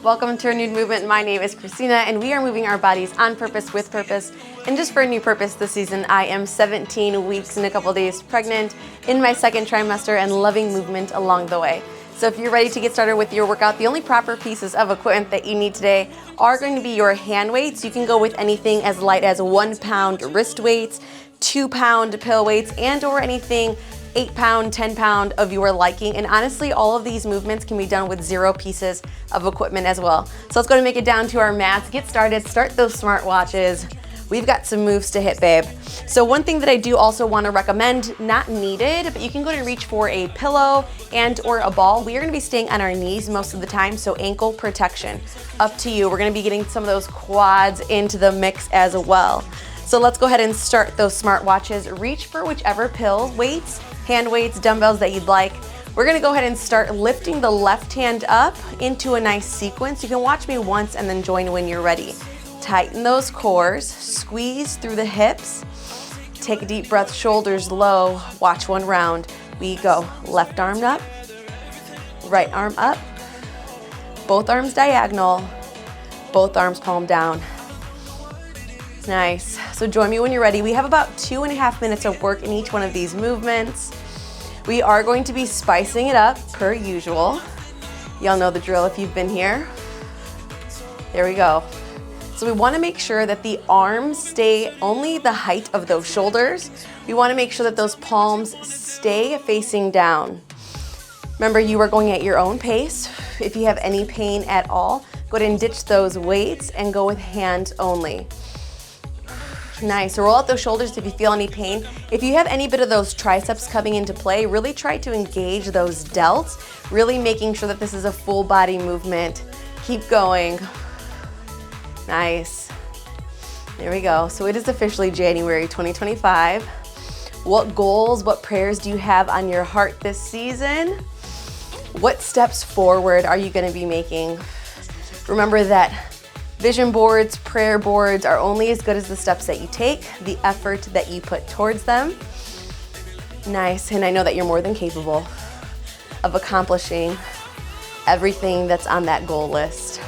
Welcome to Renewed Movement. My name is Christina, and we are moving our bodies on purpose, with purpose, and just for a new purpose this season. I am 17 weeks and a couple days pregnant, in my second trimester, and loving movement along the way. So if you're ready to get started with your workout, the only proper pieces of equipment that you need today are going to be your hand weights. You can go with anything as light as 1 pound wrist weights, 2 pound pill weights, and or anything 8 pound, 10 pound of your liking. And honestly, all of these movements can be done with 0 pieces of equipment as well. So let's go and make it down to our mats, get started, start those smart watches. We've got some moves to hit, babe. So one thing that I do also want to recommend, not needed, but you can go and reach for a pillow and or a ball. We are going to be staying on our knees most of the time, so ankle protection. Up to you. We're going to be getting some of those quads into the mix as well. So let's go ahead and start those smart watches. Reach for whichever pill weights, hand weights, dumbbells that you'd like. We're gonna go ahead and start lifting the left hand up into a nice sequence. You can watch me once and then join when you're ready. Tighten those cores, squeeze through the hips. Take a deep breath, shoulders low. Watch one round. We go left arm up, right arm up, both arms diagonal, both arms palm down. Nice. So join me when you're ready. We have about 2.5 minutes of work in each one of these movements. We are going to be spicing it up per usual. Y'all know the drill if you've been here. There we go. So we want to make sure that the arms stay only the height of those shoulders. We want to make sure that those palms stay facing down. Remember, you are going at your own pace. If you have any pain at all, go ahead and ditch those weights and go with hands only. Nice. So roll out those shoulders if you feel any pain. If you have any bit of those triceps coming into play, really try to engage those delts, really making sure that this is a full body movement. Keep going. Nice. There we go. So it is officially January 2025. What goals, what prayers do you have on your heart this season? What steps forward are you going to be making? Remember that vision boards, prayer boards are only as good as the steps that you take, the effort that you put towards them. Nice, and I know that you're more than capable of accomplishing everything that's on that goal list.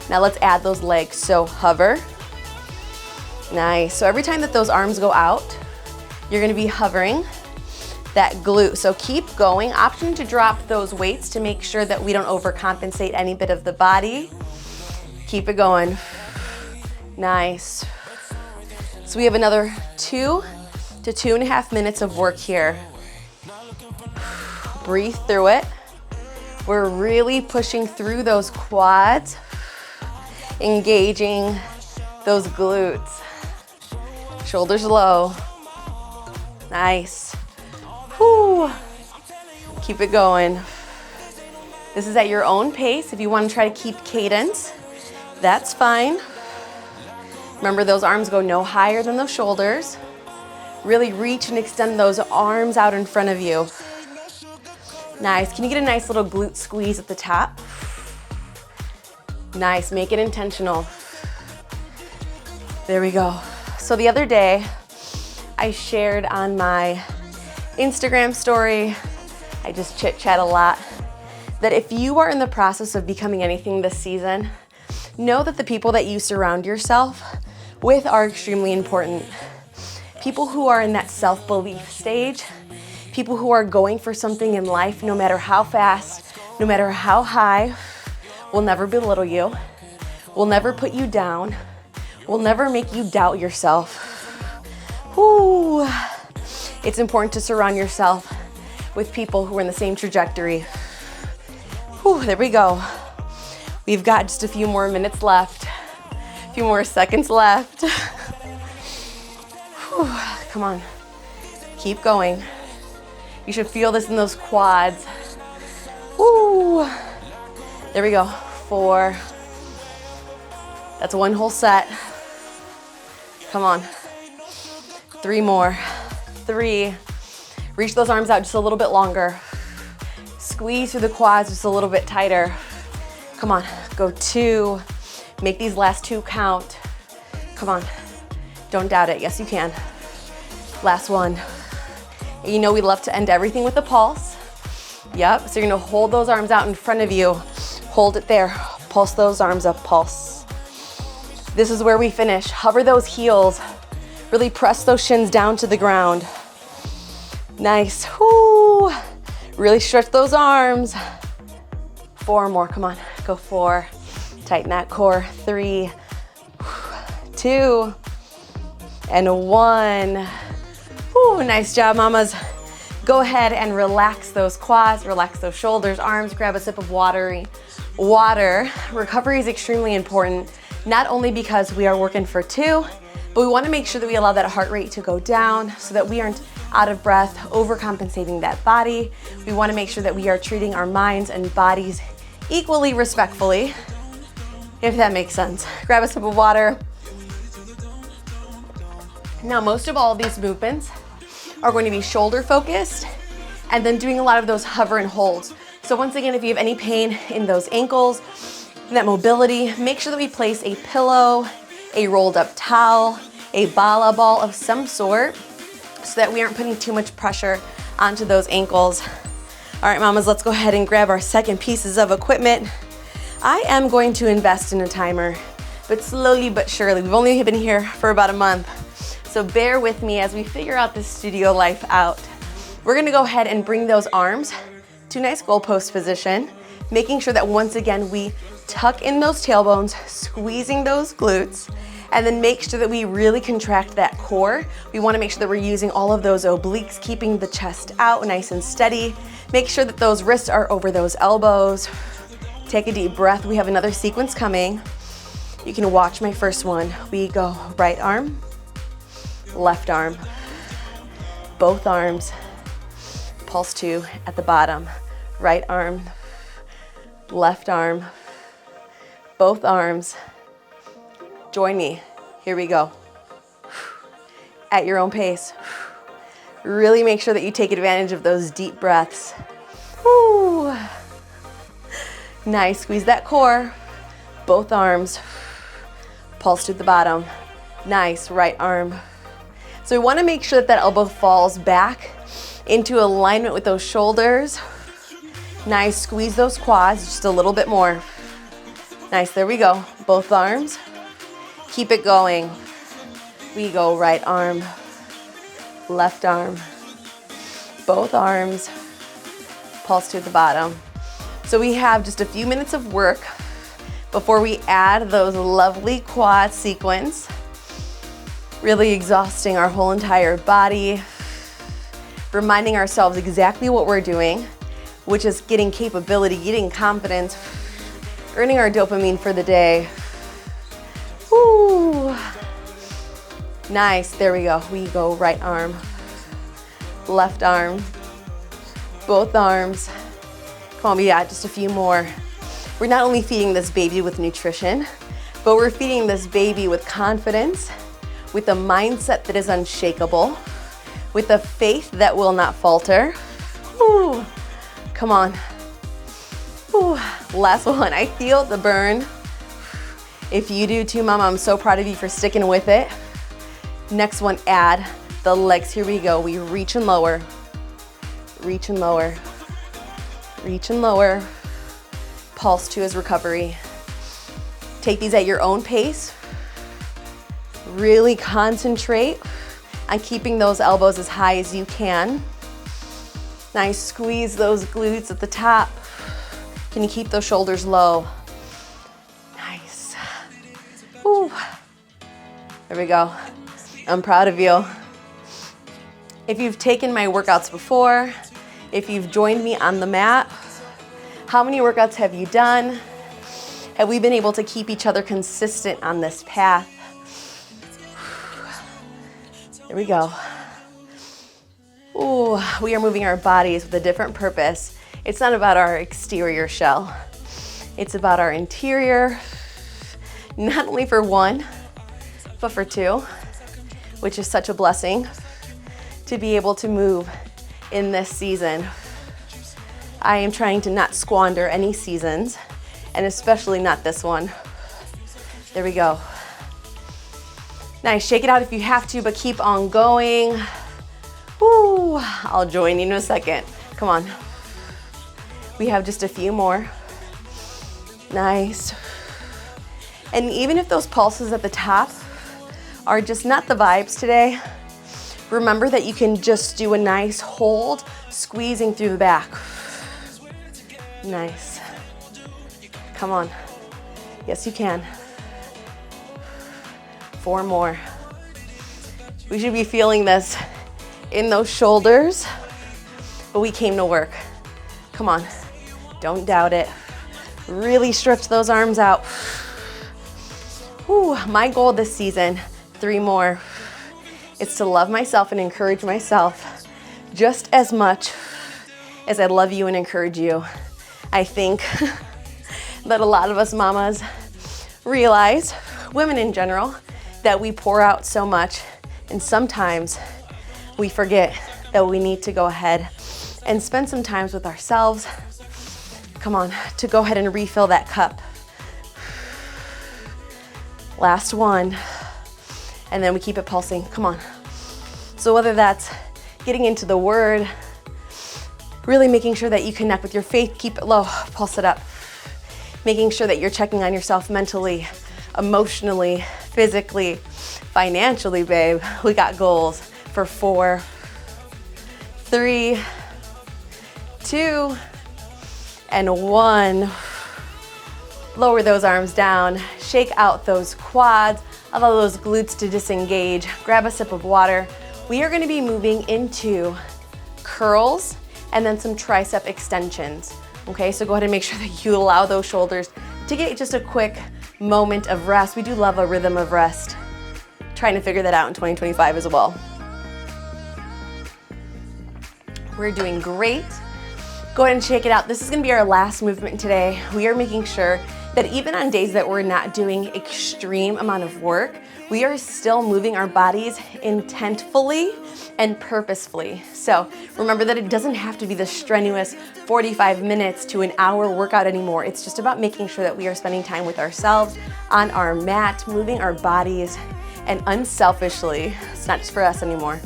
Now let's add those legs. So hover. Nice, so every time that those arms go out, you're gonna be hovering that glute. So keep going. Option to drop those weights to make sure that we don't overcompensate any bit of the body. Keep it going. Nice. So we have another 2 to 2.5 minutes of work here. Breathe through it. We're really pushing through those quads, engaging those glutes. Shoulders low. Nice. Whew. Keep it going. This is at your own pace. If you want to try to keep cadence, that's fine. Remember, those arms go no higher than those shoulders. Really reach and extend those arms out in front of you. Nice. Can you get a nice little glute squeeze at the top? Nice. Make it intentional. There we go. So the other day, I shared on my Instagram story, I just chit chat a lot, that if you are in the process of becoming anything this season, know that the people that you surround yourself with are extremely important. People who are in that self-belief stage, people who are going for something in life, no matter how fast, no matter how high, will never belittle you, will never put you down, will never make you doubt yourself. Whew. It's important to surround yourself with people who are in the same trajectory. Whew, there we go. We've got just a few more minutes left, a few more seconds left. Whew, come on, keep going. You should feel this in those quads. Woo! There we go, 4. That's one whole set. Come on, 3 more, 3. Reach those arms out just a little bit longer. Squeeze through the quads just a little bit tighter. Come on, go 2. Make these last 2 count. Come on, don't doubt it. Yes, you can. Last one. And you know we love to end everything with a pulse. Yep, so you're gonna hold those arms out in front of you. Hold it there. Pulse those arms up, pulse. This is where we finish. Hover those heels. Really press those shins down to the ground. Nice. Woo. Really stretch those arms. 4 more, come on, go 4. Tighten that core, 3, 2, and 1. Woo, nice job, mamas. Go ahead and relax those quads, relax those shoulders, arms, grab a sip of water. Recovery is extremely important, not only because we are working for 2, but we wanna make sure that we allow that heart rate to go down so that we aren't out of breath, overcompensating that body. We wanna make sure that we are treating our minds and bodies equally respectfully, if that makes sense. Grab a sip of water. Now, most of all of these movements are going to be shoulder focused and then doing a lot of those hover and holds. So once again, if you have any pain in those ankles, in that mobility, make sure that we place a pillow, a rolled up towel, a bala ball of some sort so that we aren't putting too much pressure onto those ankles. All right, mamas, let's go ahead and grab our second pieces of equipment. I am going to invest in a timer, but slowly but surely. We've only been here for about a month, so bear with me as we figure out this studio life out. We're gonna go ahead and bring those arms to a nice goalpost position, making sure that once again we tuck in those tailbones, squeezing those glutes, and then make sure that we really contract that core. We wanna make sure that we're using all of those obliques, keeping the chest out nice and steady. Make sure that those wrists are over those elbows. Take a deep breath. We have another sequence coming. You can watch my first one. We go right arm, left arm, both arms. Pulse 2 at the bottom. Right arm, left arm, both arms. Join me. Here we go. At your own pace. Really make sure that you take advantage of those deep breaths. Woo. Nice, squeeze that core. Both arms. Pulse to the bottom. Nice, right arm. So we wanna make sure that that elbow falls back into alignment with those shoulders. Nice, squeeze those quads just a little bit more. Nice, there we go. Both arms. Keep it going. We go right arm, left arm, both arms, pulse to the bottom. So we have just a few minutes of work before we add those lovely quad sequence, really exhausting our whole entire body, reminding ourselves exactly what we're doing, which is getting capability, getting confidence, earning our dopamine for the day. Woo. Nice, there we go. We go right arm, left arm, both arms. Come on, we got just a few more. We're not only feeding this baby with nutrition, but we're feeding this baby with confidence, with a mindset that is unshakable, with a faith that will not falter. Woo. Come on. Woo. Last one. I feel the burn. If you do too, Mama, I'm so proud of you for sticking with it. Next one, add the legs. Here we go. We reach and lower. Reach and lower. Reach and lower. Pulse 2 is recovery. Take these at your own pace. Really concentrate on keeping those elbows as high as you can. Nice, squeeze those glutes at the top. Can you keep those shoulders low? Nice. Ooh. There we go. I'm proud of you. If you've taken my workouts before, if you've joined me on the mat, how many workouts have you done? Have we been able to keep each other consistent on this path? There we go. Ooh, we are moving our bodies with a different purpose. It's not about our exterior shell. It's about our interior, not only for 1, but for 2, which is such a blessing to be able to move in this season. I am trying to not squander any seasons, and especially not this one. There we go. Nice, shake it out if you have to, but keep on going. Woo, I'll join you in a second. Come on. We have just a few more. Nice. And even if those pulses at the top are just not the vibes today, remember that you can just do a nice hold, squeezing through the back. Nice. Come on. Yes, you can. 4 more. We should be feeling this in those shoulders, but we came to work. Come on. Don't doubt it. Really stretch those arms out. Whew, my goal this season, 3 more, is to love myself and encourage myself just as much as I love you and encourage you. I think that a lot of us mamas realize, women in general, that we pour out so much, and sometimes we forget that we need to go ahead and spend some time with ourselves. Come on, to go ahead and refill that cup. Last one, and then we keep it pulsing. Come on. So whether that's getting into the word, really making sure that you connect with your faith, keep it low, pulse it up. Making sure that you're checking on yourself mentally, emotionally, physically, financially, babe. We got goals for 4, 3, 2, and 1. Lower those arms down, shake out those quads, allow those glutes to disengage, grab a sip of water. We are gonna be moving into curls and then some tricep extensions. Okay, so go ahead and make sure that you allow those shoulders to get just a quick moment of rest. We do love a rhythm of rest. Trying to figure that out in 2025 as well. We're doing great. Go ahead and shake it out. This is gonna be our last movement today. We are making sure that even on days that we're not doing extreme amount of work, we are still moving our bodies intentfully and purposefully. So remember that it doesn't have to be the strenuous 45 minutes to an hour workout anymore. It's just about making sure that we are spending time with ourselves on our mat, moving our bodies, and unselfishly. It's not just for us anymore.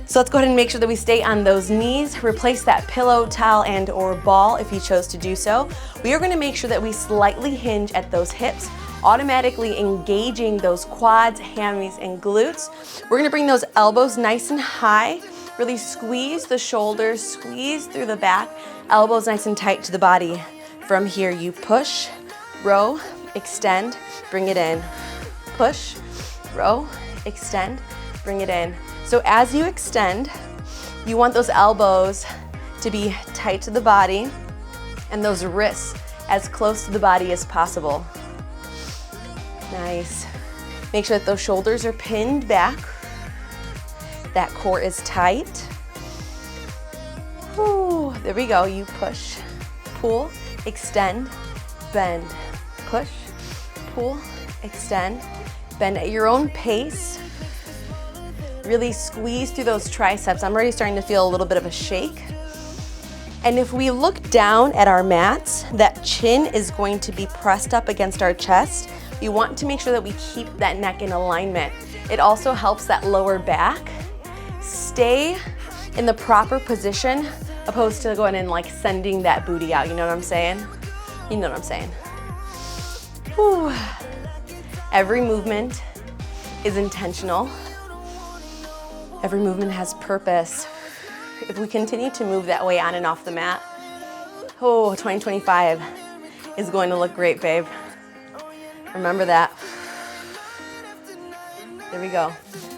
So let's go ahead and make sure that we stay on those knees. Replace that pillow, towel, and or ball if you chose to do so. We are gonna make sure that we slightly hinge at those hips, automatically engaging those quads, hammies, and glutes. We're gonna bring those elbows nice and high, really squeeze the shoulders, squeeze through the back, elbows nice and tight to the body. From here, you push, row, extend, bring it in. Push, row, extend, bring it in. So as you extend, you want those elbows to be tight to the body and those wrists as close to the body as possible. Nice. Make sure that those shoulders are pinned back. That core is tight. Whew, there we go. You push, pull, extend, bend. Push, pull, extend, bend at your own pace. Really squeeze through those triceps. I'm already starting to feel a little bit of a shake. And if we look down at our mats, that chin is going to be pressed up against our chest. We want to make sure that we keep that neck in alignment. It also helps that lower back stay in the proper position, opposed to going and like sending that booty out. You know what I'm saying? You know what I'm saying. Whew. Every movement is intentional. Every movement has purpose. If we continue to move that way on and off the mat, 2025 is going to look great, babe. Remember that. There we go.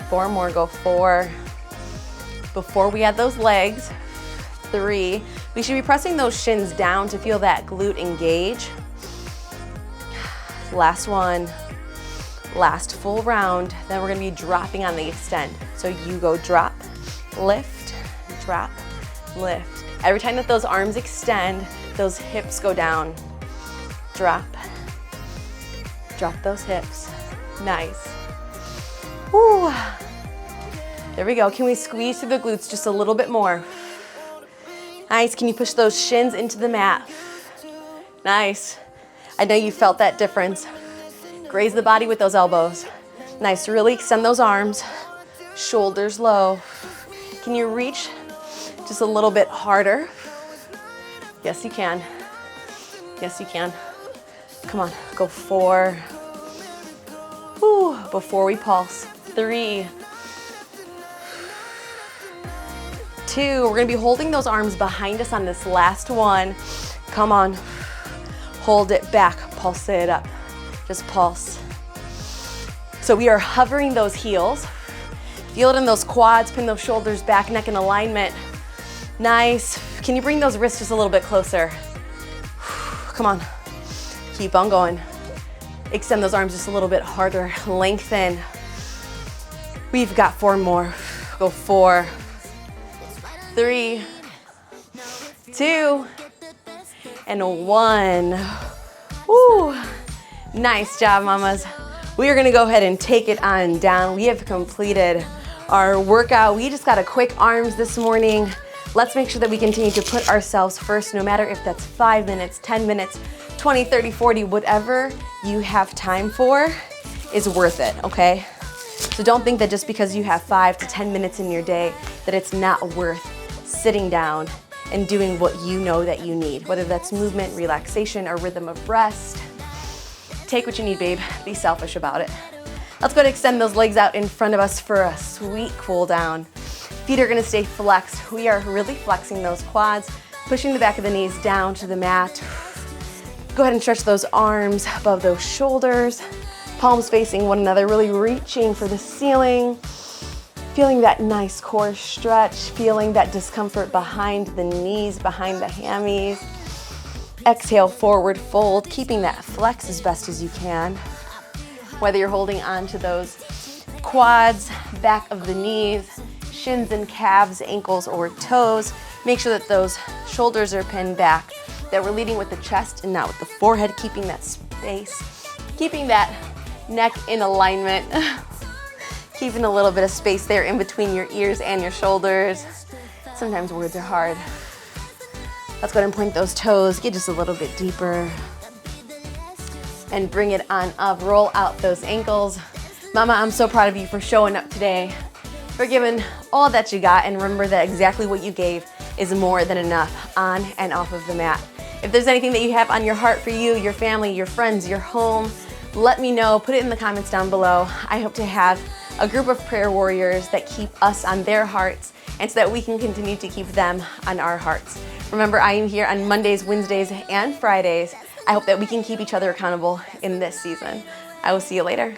4 more, go 4. Before we add those legs, 3. We should be pressing those shins down to feel that glute engage. Last one. Last full round, then we're gonna be dropping on the extend. So you go drop, lift, drop, lift. Every time that those arms extend, those hips go down. Drop, drop those hips. Nice. Woo. There we go. Can we squeeze through the glutes just a little bit more? Nice. Can you push those shins into the mat? Nice. I know you felt that difference. Graze the body with those elbows. Nice, really extend those arms. Shoulders low. Can you reach just a little bit harder? Yes, you can. Yes, you can. Come on, go 4, before we pulse. 3, 2. We're gonna be holding those arms behind us on this last one. Come on. Hold it back, pulse it up. Just pulse. So we are hovering those heels. Feel it in those quads, pin those shoulders back, neck in alignment. Nice. Can you bring those wrists just a little bit closer? Come on. Keep on going. Extend those arms just a little bit harder. Lengthen. We've got 4 more. Go 4, 3, 2, and 1. Woo. Nice job, mamas. We are gonna go ahead and take it on down. We have completed our workout. We just got a quick arms this morning. Let's make sure that we continue to put ourselves first, no matter if that's 5 minutes, 10 minutes, 20, 30, 40, whatever you have time for is worth it, okay? So don't think that just because you have 5 to 10 minutes in your day that it's not worth sitting down and doing what you know that you need, whether that's movement, relaxation, or rhythm of rest. Take what you need, babe. Be selfish about it. Let's go ahead and extend those legs out in front of us for a sweet cool down. Feet are gonna stay flexed. We are really flexing those quads, pushing the back of the knees down to the mat. Go ahead and stretch those arms above those shoulders, palms facing one another, really reaching for the ceiling. Feeling that nice core stretch, feeling that discomfort behind the knees, behind the hammies. Exhale, forward fold, keeping that flex as best as you can. Whether you're holding on to those quads, back of the knees, shins and calves, ankles or toes, make sure that those shoulders are pinned back, that we're leading with the chest and not with the forehead, keeping that space, keeping that neck in alignment, keeping a little bit of space there in between your ears and your shoulders. Sometimes words are hard. Let's go ahead and point those toes, get just a little bit deeper. And bring it on up, roll out those ankles. Mama, I'm so proud of you for showing up today, for giving all that you got, and remember that exactly what you gave is more than enough on and off of the mat. If there's anything that you have on your heart for you, your family, your friends, your home, let me know, put it in the comments down below. I hope to have a group of prayer warriors that keep us on their hearts, and so that we can continue to keep them on our hearts. Remember, I am here on Mondays, Wednesdays, and Fridays. I hope that we can keep each other accountable in this season. I will see you later.